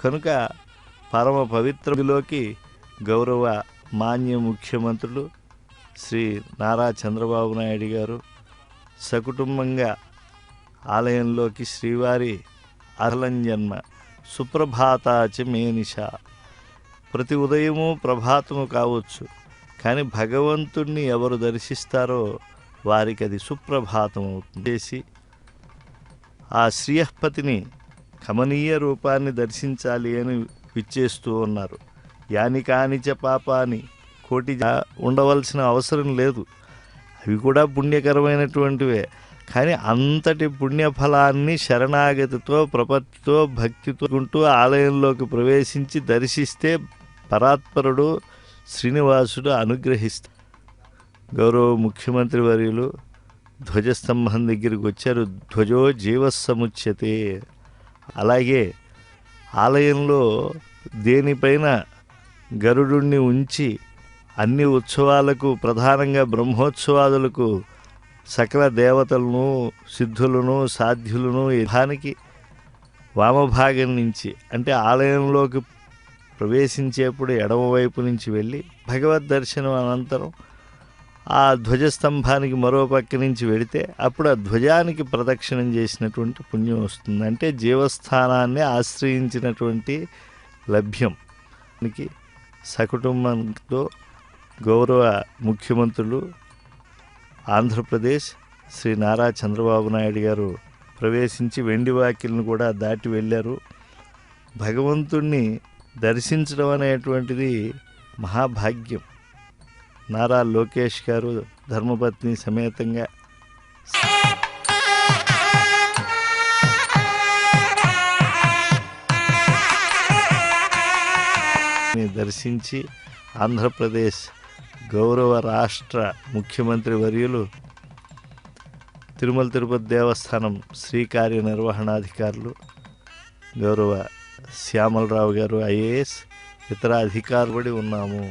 కనుక పరమ పవిత్రలోకి గౌరవ మాన్య ముఖ్యమంత్రులు శ్రీ నారా చంద్రబాబు నాయుడు గారు సకుటుంబంగా ఆలయంలోకి శ్రీవారి అహలంజన్మ సుప్రభాతాచ మేనిష, ప్రతి ఉదయము ప్రభాతము కావచ్చు, కానీ భగవంతుణ్ణి ఎవరు దర్శిస్తారో వారికి అది సుప్రభాతం అవుతుంది. చేసి ఆ శ్రీయపతిని కమనీయ రూపాన్ని దర్శించాలి అని విచ్చేస్తూ ఉన్నారు. యానికానిచ పాపాని కోటి ఉండవలసిన అవసరం లేదు, అవి కూడా పుణ్యకరమైనటువంటివే. కానీ అంతటి పుణ్యఫలాన్ని శరణాగతితో ప్రపత్తితో భక్తితో ఉంటూ ఆలయంలోకి ప్రవేశించి దర్శిస్తే పరాత్పరుడు శ్రీనివాసుడు అనుగ్రహిస్తాడు. గౌరవ ముఖ్యమంత్రి వర్యులు ధ్వజస్తంభం దగ్గరికి వచ్చారు. ధ్వజో జీవస్సముచ్యతే. అలాగే ఆలయంలో దేనిపైన గరుడుణ్ణి ఉంచి అన్ని ఉత్సవాలకు ప్రధానంగా బ్రహ్మోత్సవాదులకు సకల దేవతలను సిద్ధులను సాధ్యులను దానికి వామభాగం నుంచి అంటే ఆలయంలోకి ప్రవేశించేప్పుడు ఎడమవైపు నుంచి వెళ్ళి భగవద్ దర్శనం అనంతరం ఆ ధ్వజస్తంభానికి మరో పక్క నుంచి వెడితే అప్పుడు ఆ ధ్వజానికి ప్రదక్షిణం చేసినటువంటి పుణ్యం వస్తుంది. అంటే జీవస్థానాన్ని ఆశ్రయించినటువంటి లభ్యం. సకుటుంబంతో గౌరవ ముఖ్యమంత్రులు ఆంధ్రప్రదేశ్ శ్రీ నారా చంద్రబాబు నాయుడు గారు ప్రవేశించి వెండి వాకిల్ని కూడా దాటి వెళ్ళారు. భగవంతుణ్ణి దర్శించడం అనేటువంటిది మహాభాగ్యం. నారా లోకేష్ గారు ధర్మపత్ని సమేతంగా దర్శించి ఆంధ్రప్రదేశ్ గౌరవ రాష్ట్ర ముఖ్యమంత్రి వర్యులు తిరుమల తిరుపతి దేవస్థానం శ్రీ కార్యనిర్వహణాధికారులు గౌరవ శ్యామలరావు గారు ఐఏఎస్ ఇతర అధికారులు ఉన్నాము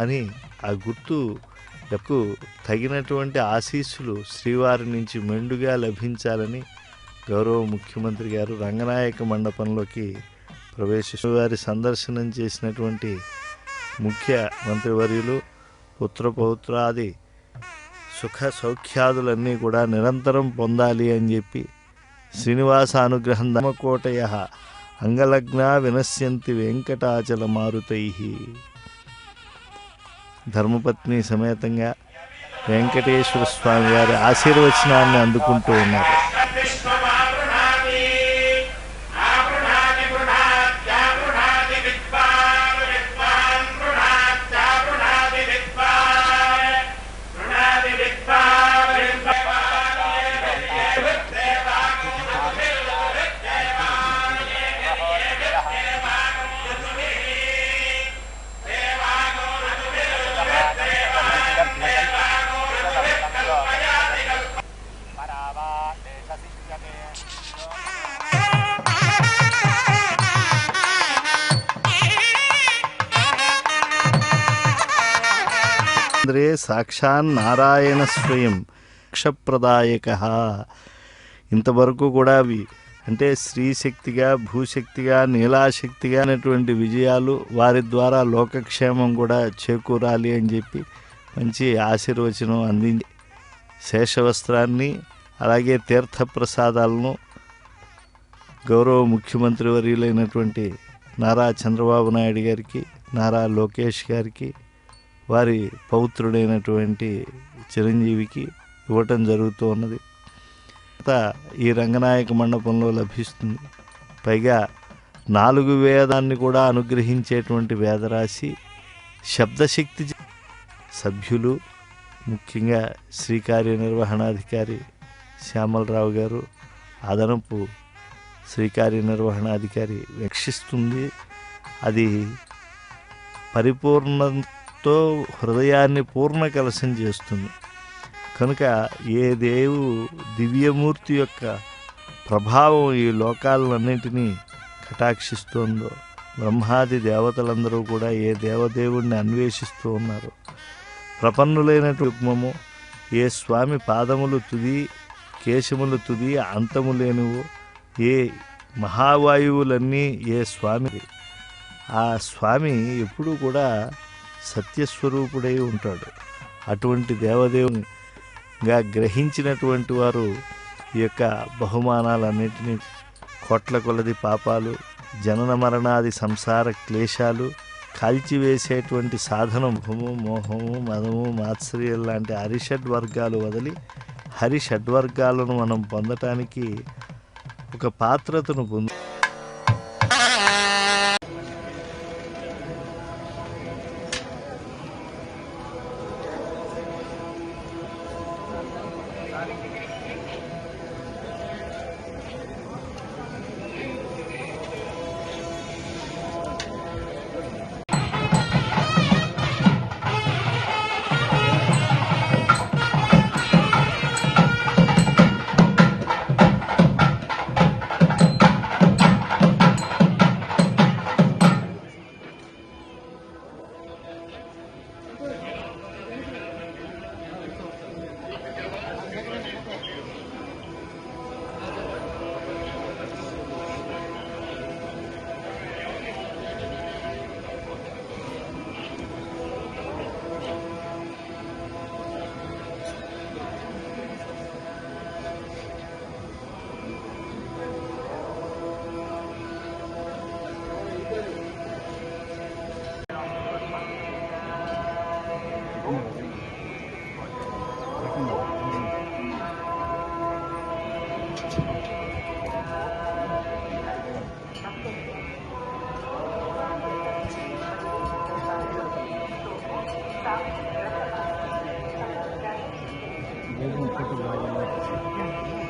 అని ఆ గుర్తుకు తగినటువంటి ఆశీస్సులు శ్రీవారి నుంచి మెండుగా లభించాలని గౌరవ ముఖ్యమంత్రి గారు రంగనాయక మండపంలోకి వారి సందర్శనం చేసినటువంటి ముఖ్య మంత్రివర్యులు పుత్రపౌత్రాది సుఖ సౌఖ్యాదులన్నీ కూడా నిరంతరం పొందాలి అని చెప్పి శ్రీనివాస అనుగ్రహం ధర్మకోటయ అంగలగ్న వినశ్యంతి వెంకటాచల మారుతై ధర్మపత్ని సమేతంగా వెంకటేశ్వర స్వామి వారి ఆశీర్వచనాన్ని అందుకుంటూ ఉన్నారు. సాక్షాన్ నారాయణ స్వయం మోక్షప్రదాయక. ఇంతవరకు కూడా అవి అంటే స్త్రీశక్తిగా భూశక్తిగా నీలాశక్తిగా అనేటువంటి విజయాలు వారి ద్వారా లోకక్షేమం కూడా చేకూరాలి అని చెప్పి మంచి ఆశీర్వచనం అందించి శేషవస్త్రాన్ని అలాగే తీర్థప్రసాదాలను గౌరవ ముఖ్యమంత్రి వర్యులైనటువంటి నారా చంద్రబాబు నాయుడు గారికి నారా లోకేష్ గారికి వారి పౌత్రుడైనటువంటి చిరంజీవికి ఇవ్వటం జరుగుతూ ఉన్నది. ఈ రంగనాయక మండపంలో లభిస్తుంది. పైగా 4 వేదాన్ని కూడా అనుగ్రహించేటువంటి వేదరాశి శబ్దశక్తి సభ్యులు ముఖ్యంగా శ్రీ కార్యనిర్వహణాధికారి శ్యామలరావు గారు అదనపు శ్రీ కార్యనిర్వహణాధికారి వీక్షిస్తుంది. అది పరిపూర్ణతో హృదయాన్ని పూర్ణ కలశం చేస్తుంది. కనుక ఏ దివ్యమూర్తి యొక్క ప్రభావం ఈ లోకాలన్నింటినీ కటాక్షిస్తోందో బ్రహ్మాది దేవతలందరూ కూడా ఏ దేవదేవుణ్ణి అన్వేషిస్తూ ఉన్నారు. ప్రపన్నులైనటువంటి రుక్మము ఏ స్వామి పాదములు తుది కేశములు తుది అంతము లేనివో ఏ మహావాయువులన్నీ ఏ స్వామి, ఆ స్వామి ఎప్పుడూ కూడా సత్యస్వరూపుడై ఉంటాడు. అటువంటి దేవదేవునిగా గ్రహించినటువంటి వారు ఈ యొక్క బహుమానాలన్నింటినీ, కోట్ల కొలది పాపాలు, జనన మరణాది సంసార క్లేశాలు కాల్చివేసేటువంటి సాధనం భూము, మోహము, మదము, మాత్సర్యం లాంటి హరిషడ్వర్గాలు వదిలి హరిషడ్వర్గాలను మనం పొందటానికి ఒక పాత్రతను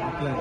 అట్లా